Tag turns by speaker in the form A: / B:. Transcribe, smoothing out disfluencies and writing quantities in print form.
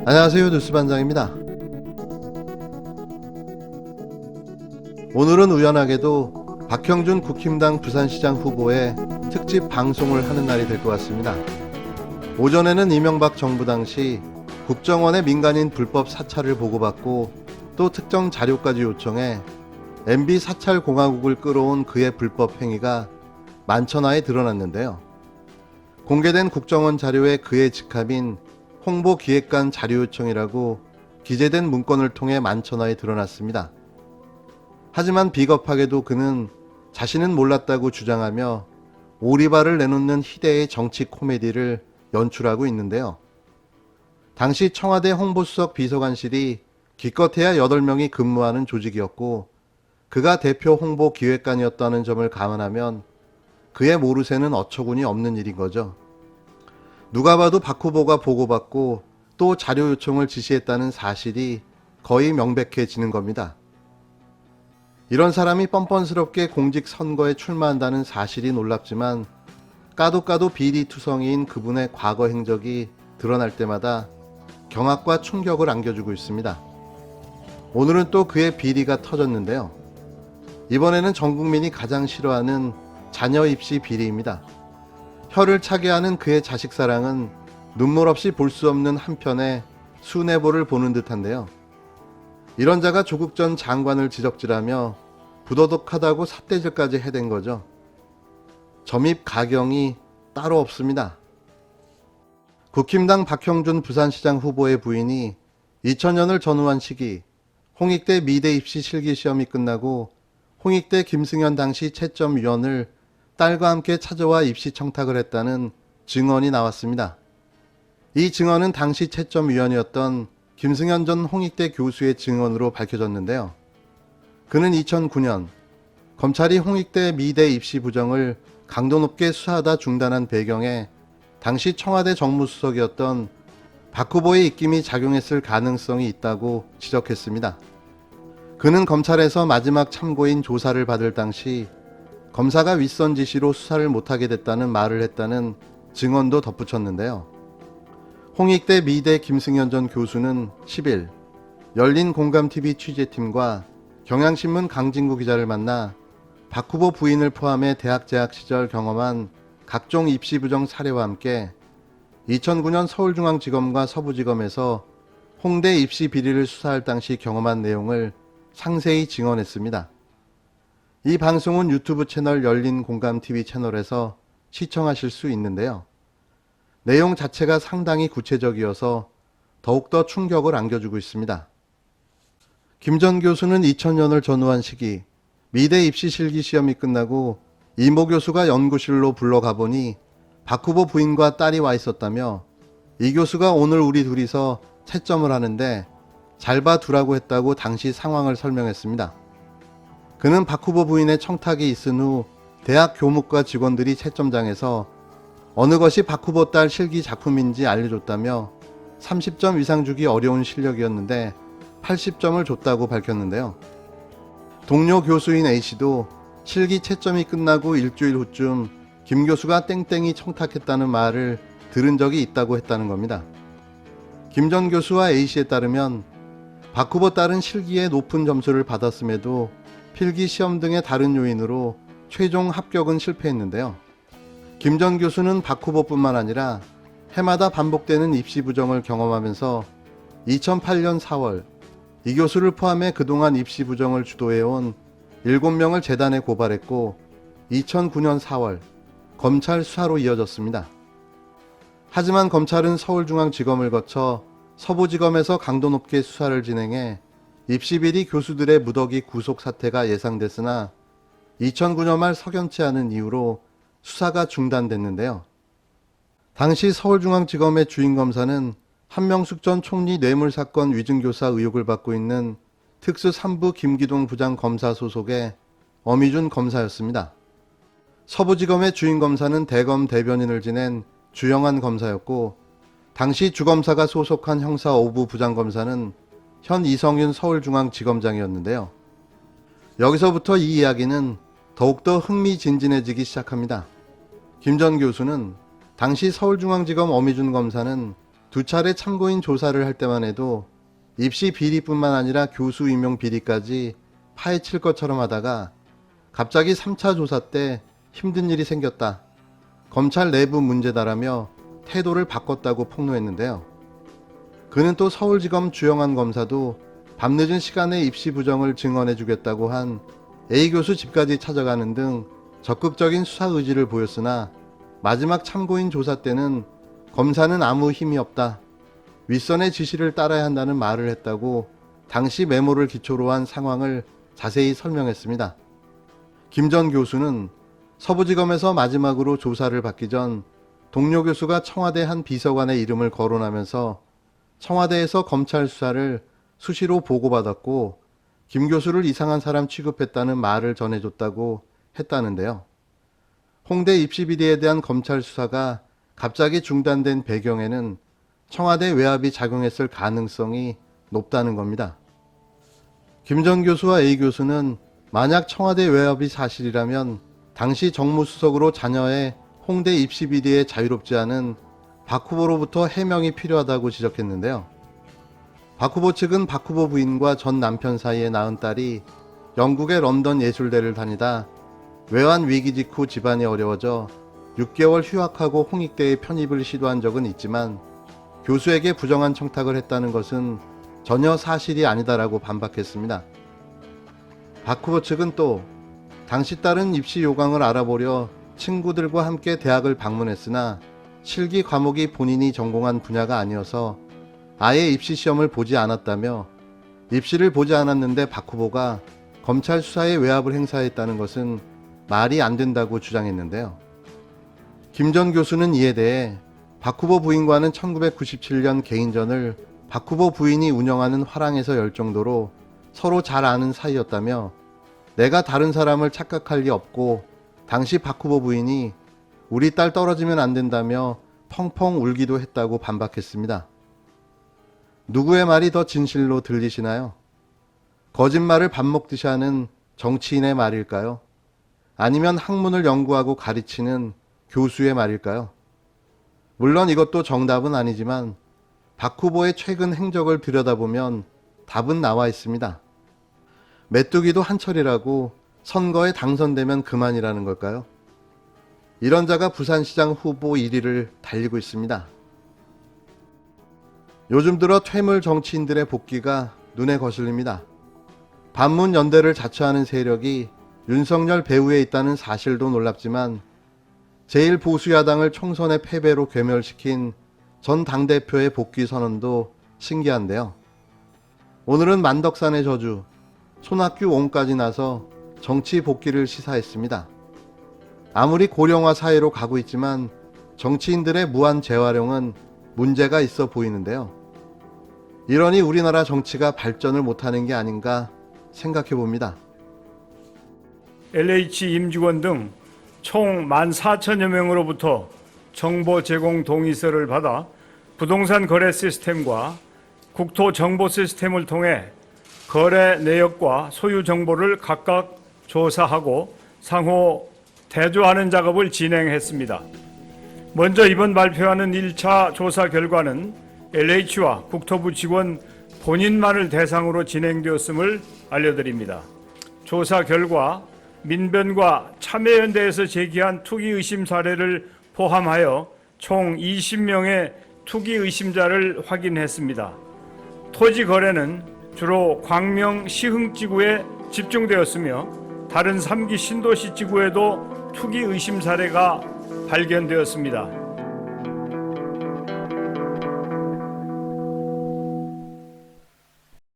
A: 안녕하세요, 뉴스반장입니다. 오늘은 우연하게도 박형준 국힘당 부산시장 후보의 특집 방송을 하는 날이 될 것 같습니다. 오전에는 이명박 정부 당시 국정원의 민간인 불법 사찰을 보고받고 또 특정 자료까지 요청해 MB 사찰 공화국을 끌어온 그의 불법 행위가 만천하에 드러났는데요. 공개된 국정원 자료에 그의 직함인 홍보기획관 자료 요청이라고 기재된 문건을 통해 만천하에 드러났습니다. 하지만 비겁하게도 그는 자신은 몰랐다고 주장하며 오리발을 내놓는 희대의 정치 코미디를 연출하고 있는데요. 당시 청와대 홍보수석 비서관실이 기껏해야 8명이 근무하는 조직이었고 그가 대표 홍보기획관이었다는 점을 감안하면 그의 모르쇠는 어처구니 없는 일인 거죠. 누가 봐도 박 후보가 보고받고 또 자료 요청을 지시했다는 사실이 거의 명백해지는 겁니다. 이런 사람이 뻔뻔스럽게 공직 선거에 출마한다는 사실이 놀랍지만 까도 비리투성이인 그분의 과거 행적이 드러날 때마다 경악과 충격을 안겨주고 있습니다. 오늘은 또 그의 비리가 터졌는데요. 이번에는 전 국민이 가장 싫어하는 자녀 입시 비리입니다. 혀를 차게 하는 그의 자식 사랑은 눈물 없이 볼 수 없는 한편의 순애보를 보는 듯한데요. 이런 자가 조국 전 장관을 지적질하며 부도덕하다고 삿대질까지 해댄 거죠. 점입 가경이 따로 없습니다. 국힘당 박형준 부산시장 후보의 부인이 2000년을 전후한 시기 홍익대 미대 입시 실기시험이 끝나고 홍익대 김승현 당시 채점위원을 딸과 함께 찾아와 입시 청탁을 했다는 증언이 나왔습니다. 이 증언은 당시 채점위원이었던 김승현 전 홍익대 교수의 증언으로 밝혀졌는데요. 그는 2009년 검찰이 홍익대 미대 입시 부정을 강도 높게 수사하다 중단한 배경에 당시 청와대 정무수석이었던 박 후보의 입김이 작용했을 가능성이 있다고 지적했습니다. 그는 검찰에서 마지막 참고인 조사를 받을 당시 검사가 윗선 지시로 수사를 못하게 됐다는 말을 했다는 증언도 덧붙였는데요. 홍익대 미대 김승현 전 교수는 10일 열린공감TV 취재팀과 경향신문 강진구 기자를 만나 박 후보 부인을 포함해 대학 재학 시절 경험한 각종 입시 부정 사례와 함께 2009년 서울중앙지검과 서부지검에서 홍대 입시 비리를 수사할 당시 경험한 내용을 상세히 증언했습니다. 이 방송은 유튜브 채널 열린공감TV 채널에서 시청하실 수 있는데요. 내용 자체가 상당히 구체적이어서 더욱더 충격을 안겨주고 있습니다. 김 전 교수는 2000년을 전후한 시기 미대 입시 실기시험이 끝나고 이모 교수가 연구실로 불러가 보니 박 후보 부인과 딸이 와 있었다며 이 교수가 오늘 우리 둘이서 채점을 하는데 잘 봐두라고 했다고 당시 상황을 설명했습니다. 그는 박 후보 부인의 청탁이 있은 후 대학 교목과 직원들이 채점장에서 어느 것이 박 후보 딸 실기 작품인지 알려줬다며 30점 이상 주기 어려운 실력이었는데 80점을 줬다고 밝혔는데요. 동료 교수인 A씨도 실기 채점이 끝나고 일주일 후쯤 김 교수가 땡땡이 청탁했다는 말을 들은 적이 있다고 했다는 겁니다. 김 전 교수와 A씨에 따르면 박 후보 딸은 실기에 높은 점수를 받았음에도 필기 시험 등의 다른 요인으로 최종 합격은 실패했는데요. 김 전 교수는 박 후보뿐만 아니라 해마다 반복되는 입시 부정을 경험하면서 2008년 4월 이 교수를 포함해 그동안 입시 부정을 주도해온 7명을 재단에 고발했고 2009년 4월 검찰 수사로 이어졌습니다. 하지만 검찰은 서울중앙지검을 거쳐 서부지검에서 강도 높게 수사를 진행해 입시비리 교수들의 무더기 구속 사태가 예상됐으나 2009년 말 석연치 않은 이유로 수사가 중단됐는데요. 당시 서울중앙지검의 주임검사는 한명숙 전 총리 뇌물사건 위증교사 의혹을 받고 있는 특수 3부 김기동 부장검사 소속의 엄희준 검사였습니다. 서부지검의 주임검사는 대검 대변인을 지낸 주영환 검사였고 당시 주검사가 소속한 형사 5부 부장검사는 현 이성윤 서울중앙지검장이었는데요. 여기서부터 이 이야기는 더욱더 흥미진진해지기 시작합니다. 김 전 교수는 당시 서울중앙지검 엄희준 검사는 차례 참고인 조사를 할 때만 해도 입시 비리뿐만 아니라 교수 임용 비리까지 파헤칠 것처럼 하다가 갑자기 3차 조사 때 힘든 일이 생겼다, 검찰 내부 문제다라며 태도를 바꿨다고 폭로했는데요. 그는 또 서울지검 주영환 검사도 밤늦은 시간에 입시 부정을 증언해주겠다고 한 A 교수 집까지 찾아가는 등 적극적인 수사 의지를 보였으나 마지막 참고인 조사 때는 검사는 아무 힘이 없다, 윗선의 지시를 따라야 한다는 말을 했다고 당시 메모를 기초로 한 상황을 자세히 설명했습니다. 김 전 교수는 서부지검에서 마지막으로 조사를 받기 전 동료 교수가 청와대 한 비서관의 이름을 거론하면서 청와대에서 검찰 수사를 수시로 보고받았고 김 교수를 이상한 사람 취급했다는 말을 전해줬다고 했다는데요. 홍대 입시 비리에 대한 검찰 수사가 갑자기 중단된 배경에는 청와대 외압이 작용했을 가능성이 높다는 겁니다. 김 전 교수와 A 교수는 만약 청와대 외압이 사실이라면 당시 정무수석으로 자녀의 홍대 입시 비리에 자유롭지 않은 박 후보로부터 해명이 필요하다고 지적했는데요. 박 후보 측은 박 후보 부인과 전 남편 사이에 낳은 딸이 영국의 런던 예술대를 다니다 외환 위기 직후 집안이 어려워져 6개월 휴학하고 홍익대에 편입을 시도한 적은 있지만 교수에게 부정한 청탁을 했다는 것은 전혀 사실이 아니다라고 반박했습니다. 박 후보 측은 또 당시 딸은 입시 요강을 알아보려 친구들과 함께 대학을 방문했으나 실기 과목이 본인이 전공한 분야가 아니어서 아예 입시 시험을 보지 않았다며 입시를 보지 않았는데 박 후보가 검찰 수사에 외압을 행사했다는 것은 말이 안 된다고 주장했는데요. 김 전 교수는 이에 대해 박 후보 부인과는 1997년 개인전을 박 후보 부인이 운영하는 화랑에서 열 정도로 서로 잘 아는 사이였다며 내가 다른 사람을 착각할 리 없고 당시 박 후보 부인이 우리 딸 떨어지면 안 된다며 펑펑 울기도 했다고 반박했습니다. 누구의 말이 더 진실로 들리시나요? 거짓말을 밥 먹듯이 하는 정치인의 말일까요? 아니면 학문을 연구하고 가르치는 교수의 말일까요? 물론 이것도 정답은 아니지만 박 후보의 최근 행적을 들여다보면 답은 나와 있습니다. 메뚜기도 한철이라고 선거에 당선되면 그만이라는 걸까요? 이런 자가 부산시장 후보 1위를 달리고 있습니다. 요즘 들어 퇴물 정치인들의 복귀가 눈에 거슬립니다. 반문 연대를 자처하는 세력이 윤석열 배후에 있다는 사실도 놀랍지만 제일 보수야당을 총선의 패배로 괴멸시킨 전 당대표의 복귀 선언도 신기한데요. 오늘은 만덕산의 저주, 손학규 옹까지 나서 정치 복귀를 시사했습니다. 아무리 고령화 사회로 가고 있지만 정치인들의 무한 재활용은 문제가 있어 보이는데요. 이러니 우리나라 정치가 발전을 못하는 게 아닌가 생각해 봅니다.
B: LH 임직원 등 총 14,000여 명으로부터 정보 제공 동의서를 받아 부동산 거래 시스템과 국토 정보 시스템을 통해 거래 내역과 소유 정보를 각각 조사하고 상호 대조하는 작업을 진행했습니다. 먼저 이번 발표하는 1차 조사 결과는 LH와 국토부 직원 본인만을 대상으로 진행되었음을 알려드립니다. 조사 결과 민변과 참여연대에서 제기한 투기 의심 사례를 포함하여 총 20명의 투기 의심자를 확인했습니다. 토지 거래는 주로 광명 시흥지구에 집중되었으며 다른 3기 신도시 지구에도 투기 의심 사례가 발견되었습니다.